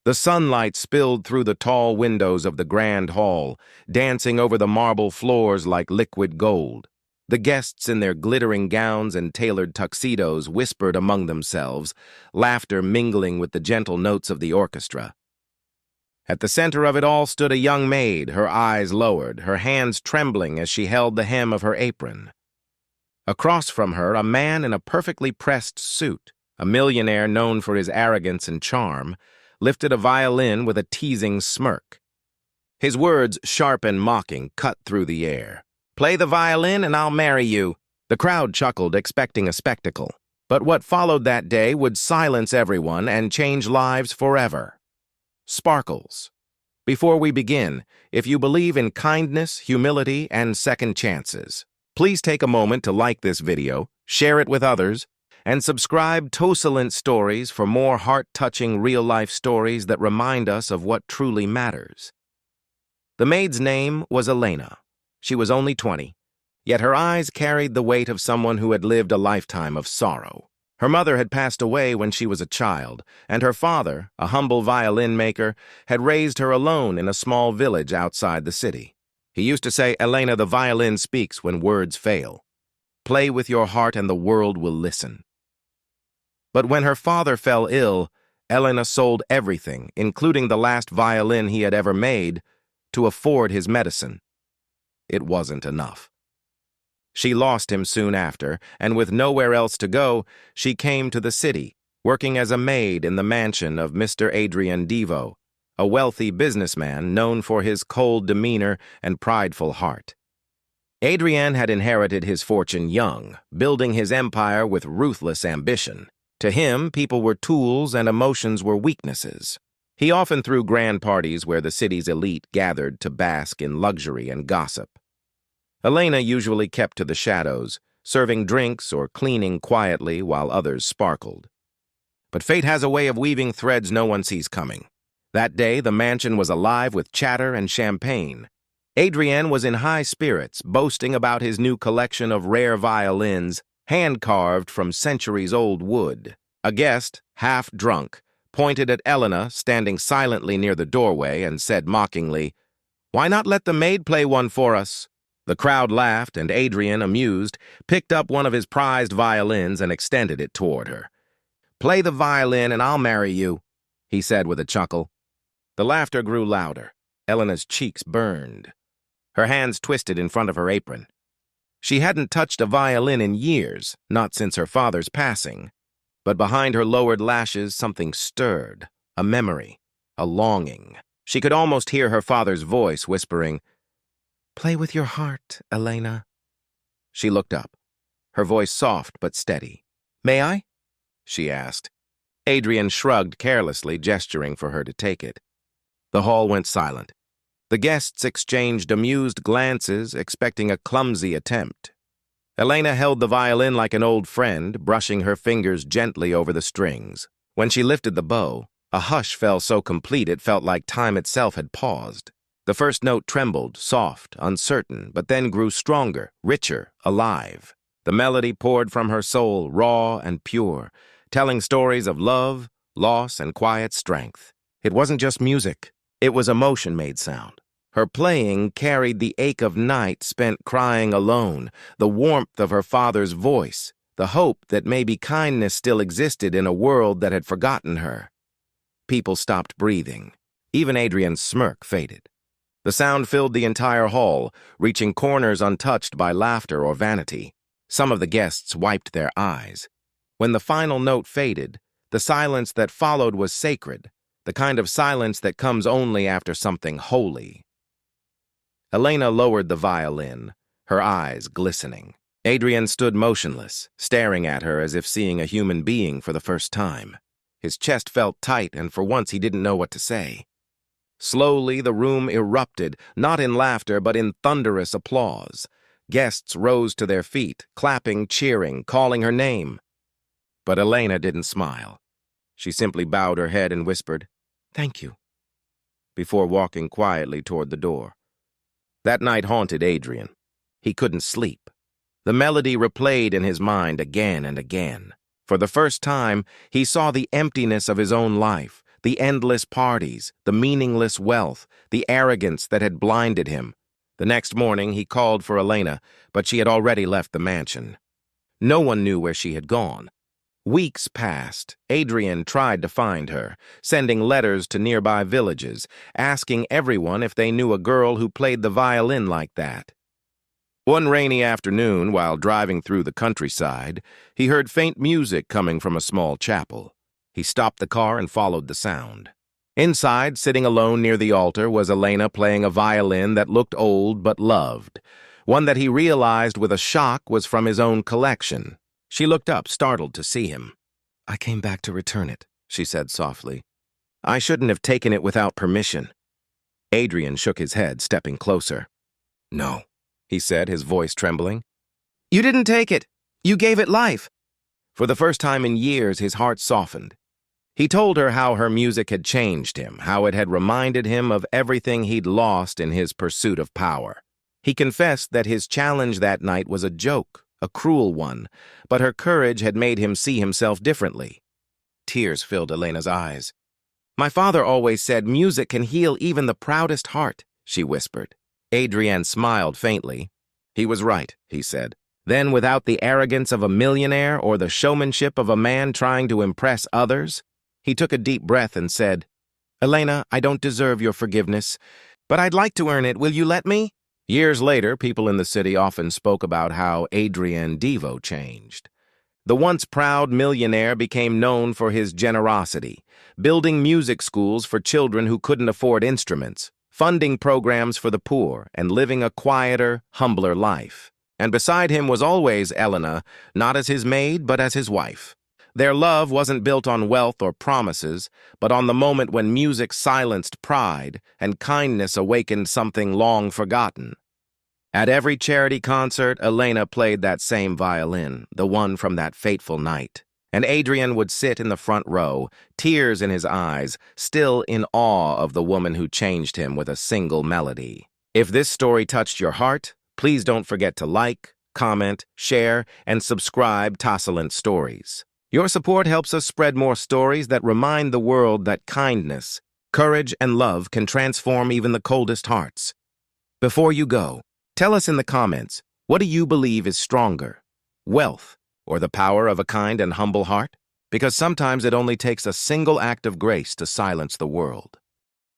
The sunlight spilled through the tall windows of the grand hall, dancing over the marble floors like liquid gold. The guests in their glittering gowns and tailored tuxedos whispered among themselves, laughter mingling with the gentle notes of the orchestra. At the center of it all stood a young maid, her eyes lowered, her hands trembling as she held the hem of her apron. Across from her, a man in a perfectly pressed suit, a millionaire known for his arrogance and charm, lifted a violin with a teasing smirk. His words, sharp and mocking, cut through the air. "Play the violin and I'll marry you." The crowd chuckled, expecting a spectacle. But what followed that day would silence everyone and change lives forever. Sparkles. Before we begin, if you believe in kindness, humility, and second chances, please take a moment to like this video, share it with others, and subscribe to Tosalent Stories for more heart-touching real-life stories that remind us of what truly matters. The maid's name was Elena. She was only 20, yet her eyes carried the weight of someone who had lived a lifetime of sorrow. Her mother had passed away when she was a child, and her father, a humble violin maker, had raised her alone in a small village outside the city. He used to say, "Elena, the violin speaks when words fail. Play with your heart and the world will listen." But when her father fell ill, Elena sold everything, including the last violin he had ever made, to afford his medicine. It wasn't enough. She lost him soon after, and with nowhere else to go, she came to the city, working as a maid in the mansion of Mr. Adrian Devo, a wealthy businessman known for his cold demeanor and prideful heart. Adrian had inherited his fortune young, building his empire with ruthless ambition. To him, people were tools and emotions were weaknesses. He often threw grand parties where the city's elite gathered to bask in luxury and gossip. Elena usually kept to the shadows, serving drinks or cleaning quietly while others sparkled. But fate has a way of weaving threads no one sees coming. That day, the mansion was alive with chatter and champagne. Adrian was in high spirits, boasting about his new collection of rare violins, hand-carved from centuries-old wood. A guest, half drunk, pointed at Elena, standing silently near the doorway, and said mockingly, "Why not let the maid play one for us?" The crowd laughed, and Adrian, amused, picked up one of his prized violins and extended it toward her. "Play the violin and I'll marry you," he said with a chuckle. The laughter grew louder. Elena's cheeks burned. Her hands twisted in front of her apron. She hadn't touched a violin in years, not since her father's passing. But behind her lowered lashes, something stirred, a memory, a longing. She could almost hear her father's voice whispering, "Play with your heart, Elena." She looked up, her voice soft but steady. "May I?" she asked. Adrian shrugged carelessly, gesturing for her to take it. The hall went silent. The guests exchanged amused glances, expecting a clumsy attempt. Elena held the violin like an old friend, brushing her fingers gently over the strings. When she lifted the bow, a hush fell so complete it felt like time itself had paused. The first note trembled, soft, uncertain, but then grew stronger, richer, alive. The melody poured from her soul, raw and pure, telling stories of love, loss, and quiet strength. It wasn't just music. It was emotion made sound. Her playing carried the ache of night spent crying alone, the warmth of her father's voice, the hope that maybe kindness still existed in a world that had forgotten her. People stopped breathing. Even Adrian's smirk faded. The sound filled the entire hall, reaching corners untouched by laughter or vanity. Some of the guests wiped their eyes. When the final note faded, the silence that followed was sacred, the kind of silence that comes only after something holy. Elena lowered the violin, her eyes glistening. Adrian stood motionless, staring at her as if seeing a human being for the first time. His chest felt tight, and for once he didn't know what to say. Slowly, the room erupted, not in laughter, but in thunderous applause. Guests rose to their feet, clapping, cheering, calling her name. But Elena didn't smile. She simply bowed her head and whispered, "Thank you," before walking quietly toward the door. That night haunted Adrian. He couldn't sleep. The melody replayed in his mind again and again. For the first time, he saw the emptiness of his own life, the endless parties, the meaningless wealth, the arrogance that had blinded him. The next morning, he called for Elena, but she had already left the mansion. No one knew where she had gone. Weeks passed. Adrian tried to find her, sending letters to nearby villages, asking everyone if they knew a girl who played the violin like that. One rainy afternoon, while driving through the countryside, he heard faint music coming from a small chapel. He stopped the car and followed the sound. Inside, sitting alone near the altar, was Elena playing a violin that looked old but loved, one that he realized with a shock was from his own collection. She looked up, startled to see him. "I came back to return it," she said softly. "I shouldn't have taken it without permission." Adrian shook his head, stepping closer. "No," he said, his voice trembling. "You didn't take it. You gave it life." For the first time in years, his heart softened. He told her how her music had changed him, how it had reminded him of everything he'd lost in his pursuit of power. He confessed that his challenge that night was a joke, a cruel one, but her courage had made him see himself differently. Tears filled Elena's eyes. "My father always said music can heal even the proudest heart," she whispered. Adrian smiled faintly. "He was right," he said. Then, without the arrogance of a millionaire or the showmanship of a man trying to impress others, he took a deep breath and said, "Elena, I don't deserve your forgiveness, but I'd like to earn it. Will you let me?" Years later, people in the city often spoke about how Adrian Devo changed. The once proud millionaire became known for his generosity, building music schools for children who couldn't afford instruments, funding programs for the poor, and living a quieter, humbler life. And beside him was always Elena, not as his maid, but as his wife. Their love wasn't built on wealth or promises, but on the moment when music silenced pride and kindness awakened something long forgotten. At every charity concert, Elena played that same violin, the one from that fateful night. And Adrian would sit in the front row, tears in his eyes, still in awe of the woman who changed him with a single melody. If this story touched your heart, please don't forget to like, comment, share, and subscribe to Tassalent Stories. Your support helps us spread more stories that remind the world that kindness, courage, and love can transform even the coldest hearts. Before you go, tell us in the comments, what do you believe is stronger, wealth, or the power of a kind and humble heart? Because sometimes it only takes a single act of grace to silence the world.